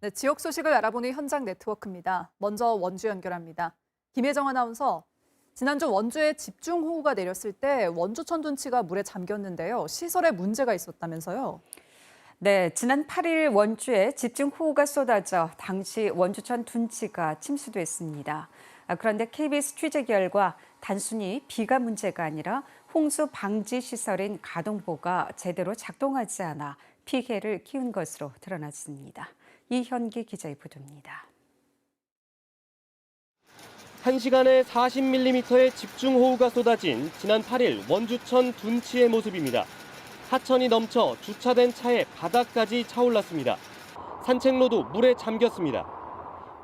네, 지역 소식을 알아보는 현장 네트워크입니다. 먼저 원주 연결합니다. 김혜정 아나운서, 지난주 원주에 집중호우가 내렸을 때 원주천 둔치가 물에 잠겼는데요. 시설에 문제가 있었다면서요? 네, 지난 8일 원주에 집중호우가 쏟아져 당시 원주천 둔치가 침수됐습니다. 그런데 KBS 취재 결과 단순히 비가 문제가 아니라 홍수 방지 시설인 가동보가 제대로 작동하지 않아 피해를 키운 것으로 드러났습니다. 이현기 기자의 보도입니다. 1시간에 40mm의 집중호우가 쏟아진 지난 8일 원주천 둔치의 모습입니다. 하천이 넘쳐 주차된 차에 바닥까지 차올랐습니다. 산책로도 물에 잠겼습니다.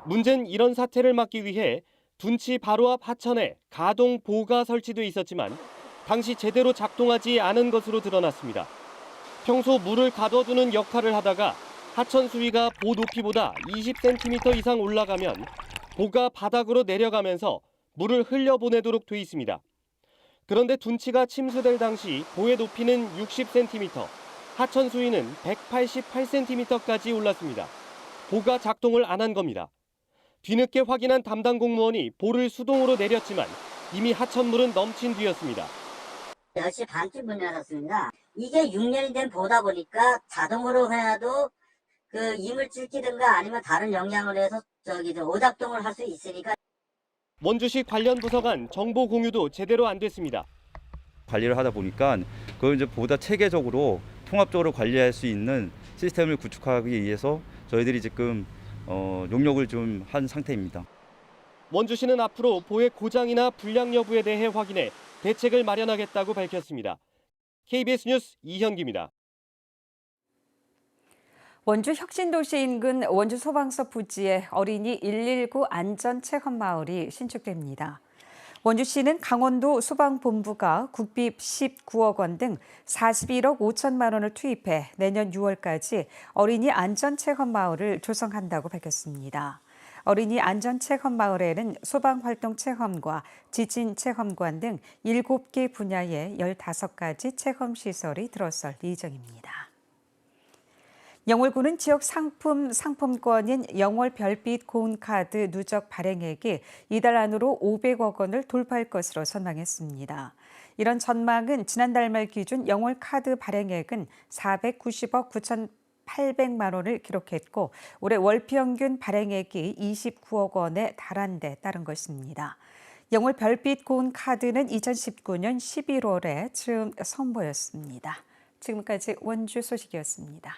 문제는 이런 사태를 막기 위해 둔치 바로 앞 하천에 가동보가 설치돼 있었지만 당시 제대로 작동하지 않은 것으로 드러났습니다. 평소 물을 가둬두는 역할을 하다가 하천 수위가 보 높이보다 20cm 이상 올라가면 보가 바닥으로 내려가면서 물을 흘려보내도록 돼 있습니다. 그런데 둔치가 침수될 당시 보의 높이는 60cm, 하천 수위는 188cm까지 올랐습니다. 보가 작동을 안 한 겁니다. 뒤늦게 확인한 담당 공무원이 보를 수동으로 내렸지만 이미 하천물은 넘친 뒤였습니다. 10시 반쯤 문 열었습니다. 이게 6년이 된 보다 보니까 자동으로 해도 그 이물질 끼든가 아니면 다른 영향을 해서 오작동을 할 수 있으니까. 원주시 관련 부서 간 정보 공유도 제대로 안 됐습니다. 관리를 하다 보니까 그걸 이제 보다 체계적으로 통합적으로 관리할 수 있는 시스템을 구축하기 위해서 저희들이 지금 용역을 좀 한 상태입니다. 원주시는 앞으로 보의 고장이나 불량 여부에 대해 확인해 대책을 마련하겠다고 밝혔습니다. KBS 뉴스 이현기입니다. 원주 혁신도시 인근 원주 소방서 부지에 어린이 119 안전체험마을이 신축됩니다. 원주시는 강원도 소방본부가 국비 19억 원 등 41억 5천만 원을 투입해 내년 6월까지 어린이 안전체험마을을 조성한다고 밝혔습니다. 어린이 안전체험마을에는 소방활동체험과 지진체험관 등 7개 분야의 15가지 체험시설이 들어설 예정입니다. 영월구는 지역 상품권인 영월 별빛 고운카드 누적 발행액이 이달 안으로 500억 원을 돌파할 것으로 전망했습니다. 이런 전망은 지난달 말 기준 영월 카드 발행액은 490억 9,800만 원을 기록했고 올해 월 평균 발행액이 29억 원에 달한 데 따른 것입니다. 영월 별빛 고운카드는 2019년 11월에 처음 선보였습니다. 지금까지 원주 소식이었습니다.